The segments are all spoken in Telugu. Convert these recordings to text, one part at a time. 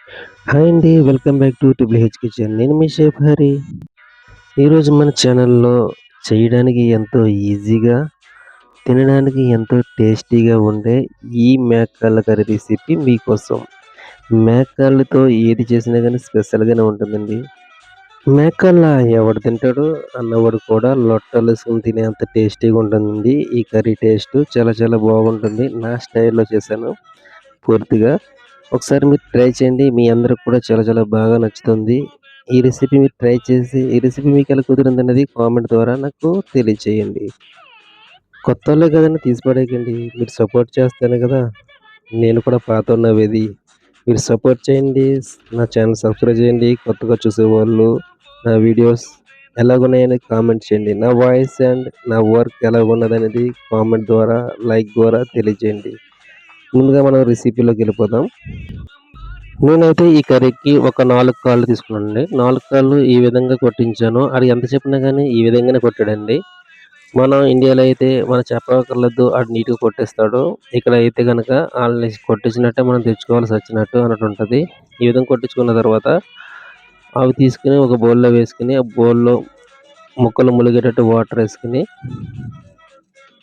హాయ్ అండి. Welcome back to triple kitchen. నేను మీ షెఫ్ హరి. ఈరోజు మన ఛానల్‌లో చేయడానికి ఎంతో ఈజీగా, తినడానికి ఎంతో టేస్టీగా ఉండే ఈ మేకల కర్రీ రెసిపీ మీకోసం. మేకలతో ఏది చేసినా గానీ స్పెషల్‌గానే ఉంటుందండి. మేకల ఎవడు తింటాడు అన్నవాడు కూడా లొట్టలేసుకొని తినేంత టేస్టీగా ఉంటుందండి. ఈ కర్రీ టేస్ట్ చాలా చాలా బాగుంటుంది. నా స్టైల్‌లో చేశాను పూర్తిగా. ఒకసారి మీరు ట్రై చేయండి. మీ అందరికి కూడా చాలా చాలా బాగా నచ్చుతుంది. ఈ రెసిపీ మీరు ట్రై చేసి, ఈ రెసిపీ మీకెలా కుదిరిందన్నది కామెంట్ ద్వారా నాకు తెలియచేయండి. కొత్తోళ్ళే కదండీ తీసి పడేయకండి. మీరు సపోర్ట్ చేస్తేనే కదా నేను కూడా పాతోడిని అవ్వేది. మీరు సపోర్ట్ చేయండి. నా ఛానల్ సబ్స్క్రైబ్ చేయండి. కొత్తగా చూసేవాళ్ళు నా వీడియోస్ ఎలాగున్నాయని కామెంట్ చేయండి. నా వాయిస్ అండ్ నా వర్క్ ఎలాగున్నదనేది కామెంట్ ద్వారా, లైక్ ద్వారా తెలియజేయండి. ముందుగా మనం రెసిపీలోకి వెళ్ళిపోదాం. నేనైతే ఈ కర్రీకి ఒక 4 కాళ్ళు తీసుకున్నానండి. 4 కాళ్ళు ఈ విధంగా కొట్టించాను. ఆడు ఎంత చెప్పినా గానీ ఈ విధంగానే కొట్టాడండి. మనం ఇండియాలో అయితే మనం చెప్పక్కర్లేదు ఆడు నీట్‌గా కొట్టేస్తాడు. ఇక్కడ అయితే గనక ఆళ్ళని కొట్టించినట్టే మనం తెచ్చుకోవాలి సచ్చినట్టు అన్నట్టుంటది. ఈ విధంగా కొట్టించుకున్న తర్వాత అవి తీసుకొని ఒక బౌల్‌లో వేసుకొని, ఆ బౌల్‌లో ముక్కలు ములిగేటట్టు వాటరేసుకొని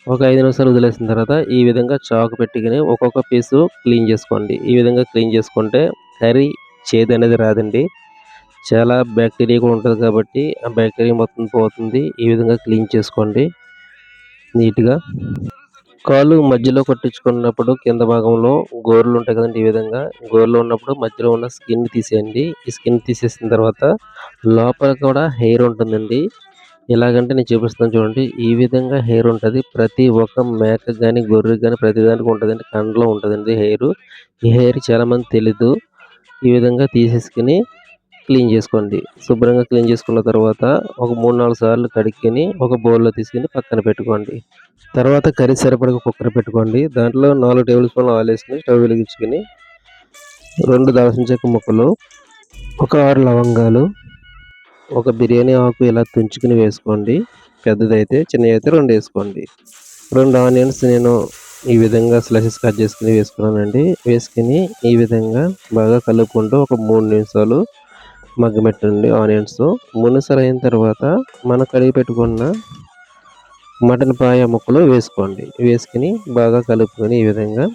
ఒక 5 నిమిషాలు వదిలేసిన తర్వాత ఈ విధంగా చాకు పెట్టుకొని ఒక్కొక్క పీసు క్లీన్ చేసుకోండి. ఈ విధంగా క్లీన్ చేసుకుంటే కర్రీ చేదనేది రాదండి. చాలా బ్యాక్టీరియా కూడా ఉంటది కాబట్టి ఆ బ్యాక్టీరియా మొత్తం పోతుంది. ఈ విధంగా క్లీన్ చేసుకోండి నీట్‌గా. కాలు మధ్యలో కొట్టించుకున్నప్పుడు కింద భాగంలో గోర్లు ఉంటాయి కదండీ! ఈ విధంగా గోర్లు ఉన్నప్పుడు మధ్యలో ఉన్న స్కిన్ తీసేయండి. ఈ స్కిన్ తీసేసిన తర్వాత లోపల కూడా హెయిర్ ఉంటుందండి. ఎలాగంటే నేను చూపిస్తాను చూడండి. ఈ విధంగా హెయిర్ ఉంటది. ప్రతి ఒక్క మేకకి గాని, గొర్రెకి గాని ప్రతి దానికి ఉంటదండి. కండలో ఉంటదండి హెయిరు. ఈ హెయిర్ చాలామందికి తెలీదు. ఈ విధంగా తీసేసుకొని క్లీన్ చేసుకోండి. శుభ్రంగా క్లీన్ చేసుకున్న తర్వాత ఒక 3, 4 సార్లు కడుక్కొని ఒక బౌల్‌లో తీసుకొని పక్కన పెట్టుకోండి. తర్వాత కర్రీ సరిపడగా కుక్కర్ పెట్టుకోండి. దాంట్లో 4 టేబుల్ స్పూన్‌ల ఆయిల్ వేసుకొని స్టవ్ వెలిగించుకొని 2 దాల్చిన చెక్క ముక్కలు, ఒక 6 లవంగాలు, ఒక బిర్యానీ ఆకు ఇలా తుంచుకొని వేసుకోండి. పెద్దదైతే, చిన్నవైతే 2 వేసుకోండి. 2 ఆనియన్స్ నేను ఈ విధంగా స్లైసెస్ కట్ చేసుకొని వేసుకున్నానండి. వేసుకొని ఈ విధంగా బాగా కలుపుకుంటూ ఒక 3 నిమిషాలు మగ్గబెట్టండి ఆనియన్స్. 3 నిమిషాలు అయిన తర్వాత మనం కడిగి పెట్టుకున్న మటన్ పాయ ముక్కలు వేసుకోండి. వేసుకొని బాగా కలుపుకొని ఈ విధంగా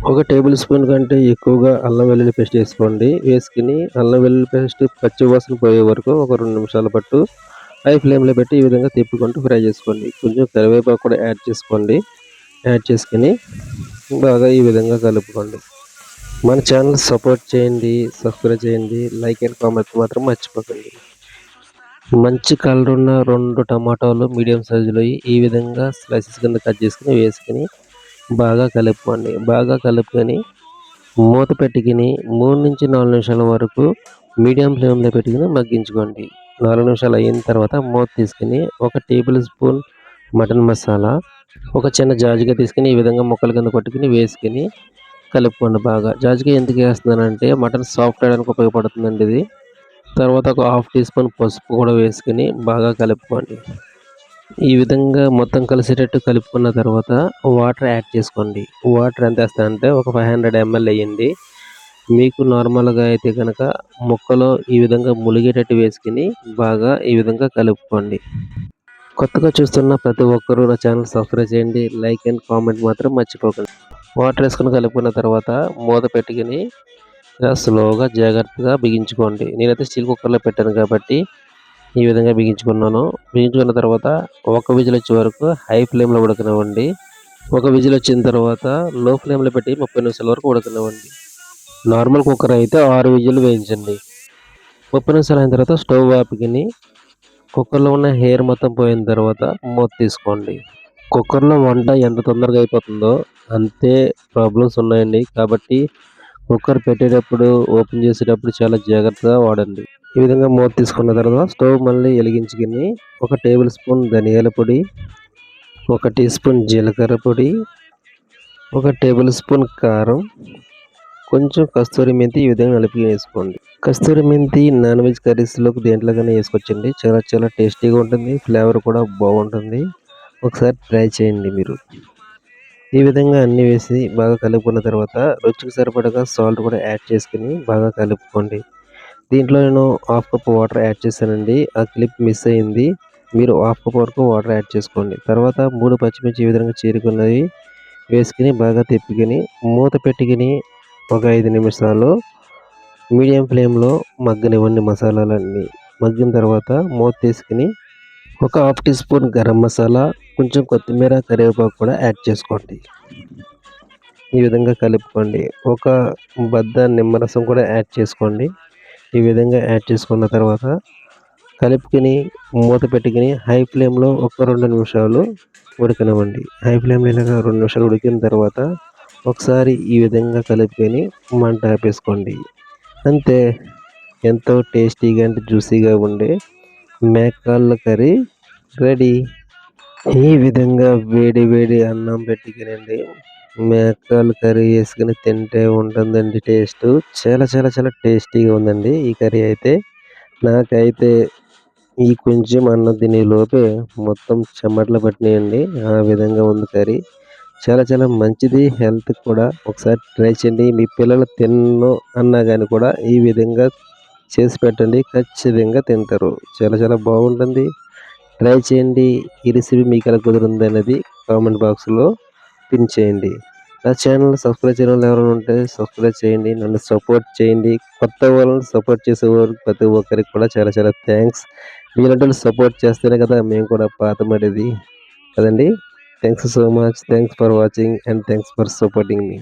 ఒక టేబుల్ స్పూన్ కంటే ఎక్కువగా అల్లం వెల్లుల్లి పేస్ట్ వేసుకోండి. వేసుకొని అల్లం వెల్లుల్లి పేస్ట్ పచ్చి వాసన పోయే వరకు ఒక 2 నిమిషాల పాటు హై ఫ్లేమ్‌లో పెట్టి ఈ విధంగా తిప్పుకుంటూ ఫ్రై చేసుకోండి. కొంచెం కరివేపాకు కూడా యాడ్ చేసుకోండి. యాడ్ చేసుకొని బాగా ఈ విధంగా కలుపుకోండి. మన ఛానల్ సపోర్ట్ చేయండి, సబ్స్క్రైబ్ చేయండి, లైక్ అండ్ కామెంట్ మాత్రం మర్చిపోకండి. మంచి కలర్ ఉన్న 2 టమాటాలు మీడియం సైజులోయి ఈ విధంగా స్లైసెస్ కింద కట్ చేసుకొని వేసుకొని బాగా కలుపుకోండి. బాగా కలుపుకొని మూత పెట్టుకొని 3-4 నిమిషాల వరకు మీడియం ఫ్లేమ్‌లో పెట్టుకొని మగ్గించుకోండి. 4 నిమిషాలు అయిన తర్వాత మూత తీసుకొని ఒక టేబుల్ స్పూన్ మటన్ మసాలా, ఒక చిన్న జాజికాయ తీసుకొని ఈ విధంగా ముక్కల కింద కొట్టుకొని వేసుకొని కలుపుకోండి బాగా. జాజికాయ ఎందుకు వేస్తున్నానంటే మటన్ సాఫ్ట్ అవ్వడానికి ఉపయోగపడుతుందండి ఇది. తర్వాత ఒక హాఫ్ టీ స్పూన్ పసుపు కూడా వేసుకొని బాగా కలుపుకోండి. ఈ విధంగా మొత్తం కలిసేటట్టు కలుపుకున్న తర్వాత వాటర్ యాడ్ చేసుకోండి. వాటర్ ఎంత ఏస్తానంటే ఒక 500 ఎంఎల్ ఎయ్యండి. మీకు నార్మల్‌గా అయితే గనక ముక్కలో ఈ విధంగా ములిగేటట్టు వేసుకొని బాగా ఈ విధంగా కలుపుకోండి. కొత్తగా చూస్తున్న ప్రతి ఒక్కరూ నా ఛానల్ సబ్స్క్రైబ్ చేయండి. లైక్ అండ్ కామెంట్ మాత్రం మర్చిపోకండి. వాటర్ వేసుకొని కలుపుకున్న తర్వాత మూత పెట్టుకొని ఇలా స్లోగా జాగ్రత్తగా బిగించుకోండి. నేనైతే స్టీల్ కుక్కర్‌లో పెట్టాను కాబట్టి ఈ విధంగా బిగించుకున్నాను. బిగించుకున్న తర్వాత ఒక విజిల్ వచ్చే వరకు హై ఫ్లేమ్‌లో ఉడకనివ్వండి. ఒక విజిల్ వచ్చిన తర్వాత లో ఫ్లేమ్‌లో పెట్టి 30 నిమిషాల వరకు ఉడకనివ్వండి. నార్మల్ కుక్కర్ అయితే 6 విజిల్లు వేయించండి. 30 నిమిషాలు అయిన తర్వాత స్టవ్ ఆపుకొని కుక్కర్‌లో ఉన్న ఎయిర్ మొత్తం పోయిన తర్వాత మూత తీసుకోండి. కుక్కర్‌లో వంట ఎంత తొందరగా అయిపోతుందో అంతే ప్రాబ్లమ్స్ ఉన్నాయండి. కాబట్టి కుక్కర్ పెట్టేటప్పుడు, ఓపెన్ చేసేటప్పుడు చాలా జాగ్రత్తగా వాడండి. ఈ విధంగా మూత తీసుకున్న తర్వాత స్టవ్ మళ్ళీ వెలిగించుకొని ఒక టేబుల్ స్పూన్ ధనియాల పొడి, ఒక టీ స్పూన్ జీలకర్ర పొడి, ఒక టేబుల్ స్పూన్ కారం, కొంచెం కస్తూరి మెంతి ఈ విధంగా నలిపి వేసుకోండి. కస్తూరి మెంతి నాన్ వెజ్ కర్రీస్‌లోకి దేంట్లోకైనా వేసుకోవచ్చండి. చాలా చాలా టేస్టీగా ఉంటుంది. ఫ్లేవర్ కూడా బాగుంటుంది. ఒకసారి ట్రై చేయండి మీరు. ఈ విధంగా అన్నీ వేసి బాగా కలుపుకున్న తర్వాత రుచికి సరిపడగా సాల్ట్ కూడా యాడ్ చేసుకొని బాగా కలుపుకోండి. దీంట్లో నేను హాఫ్ కప్ వాటర్ యాడ్ చేశానండి. ఆ క్లిప్ మిస్ అయింది. మీరు హాఫ్ కప్ వరకు వాటర్ యాడ్ చేసుకోండి. తర్వాత 3 పచ్చిమిర్చి ఈ విధంగా చీరుకున్నవి వేసుకొని బాగా తిప్పుకొని మూత పెట్టుకొని ఒక 5 నిమిషాలు మీడియం ఫ్లేమ్‌లో మగ్గనివ్వండి మసాలాలన్నీ. మగ్గిన తర్వాత మూత తీసుకొని ఒక half tea spoon garam masala, కొంచెం కొత్తిమీర, కరివేపాకు కూడా యాడ్ చేసుకోండి. ఈ విధంగా కలుపుకోండి. ఒక బద్ద నిమ్మరసం కూడా యాడ్ చేసుకోండి. ఈ విధంగా యాడ్ చేసుకున్న తర్వాత కలుపుకొని మూత పెట్టుకొని హై ఫ్లేమ్‌లో ఒక 2 నిమిషాలు ఉడకనివ్వండి. హై ఫ్లేమ్‌లో ఇలాగ 2 నిమిషాలు ఉడికిన తర్వాత ఒకసారి ఈ విధంగా కలుపుకొని మంట ఆపేసుకోండి. అంతే, ఎంతో టేస్టీగా అంటే జ్యూసీగా ఉండే మేకాళ్ళ కర్రీ రెడీ. ఈ విధంగా వేడి వేడి అన్నం పెట్టుకొనండి మేకాల కర్రీ వేసుకొని తింటే ఉంటుందండి టేస్టు. చాలా చాలా చాలా టేస్టీగా ఉందండి ఈ కర్రీ అయితే. నాకైతే ఈ కొంచెం అన్నం తినే లోపే మొత్తం చెమటలు పట్టినాయండి. ఆ విధంగా ఉంది కర్రీ. చాలా చాలా మంచిది హెల్త్‌కి కూడా. ఒకసారి ట్రై చేయండి. మీ పిల్లలు తినను అన్నా గాని కూడా ఈ విధంగా చేసి పెట్టండి. ఖచ్చితంగా తింటారు. చాలా చాలా బాగుంటుంది. ట్రై చేయండి. ఈ రెసిపీ మీకెలా కుదిరిందనేది కామెంట్ బాక్స్‌లో పిన్ చేయండి. నా ఛానల్ సబ్స్క్రైబ్ చేయని వాళ్ళు ఎవరైనా ఉంటే సబ్స్క్రైబ్ చేయండి. నన్ను సపోర్ట్ చేయండి. కొత్త వాళ్ళని సపోర్ట్ చేసేవారు ప్రతి ఒక్కరికి కూడా చాలా చాలా థాంక్స్. మీలాంటోళ్ళు సపోర్ట్ చేస్తేనే కదా మేము కూడా పాతబడేది కదండీ! Thanks so much. Thanks for watching and thanks for supporting me.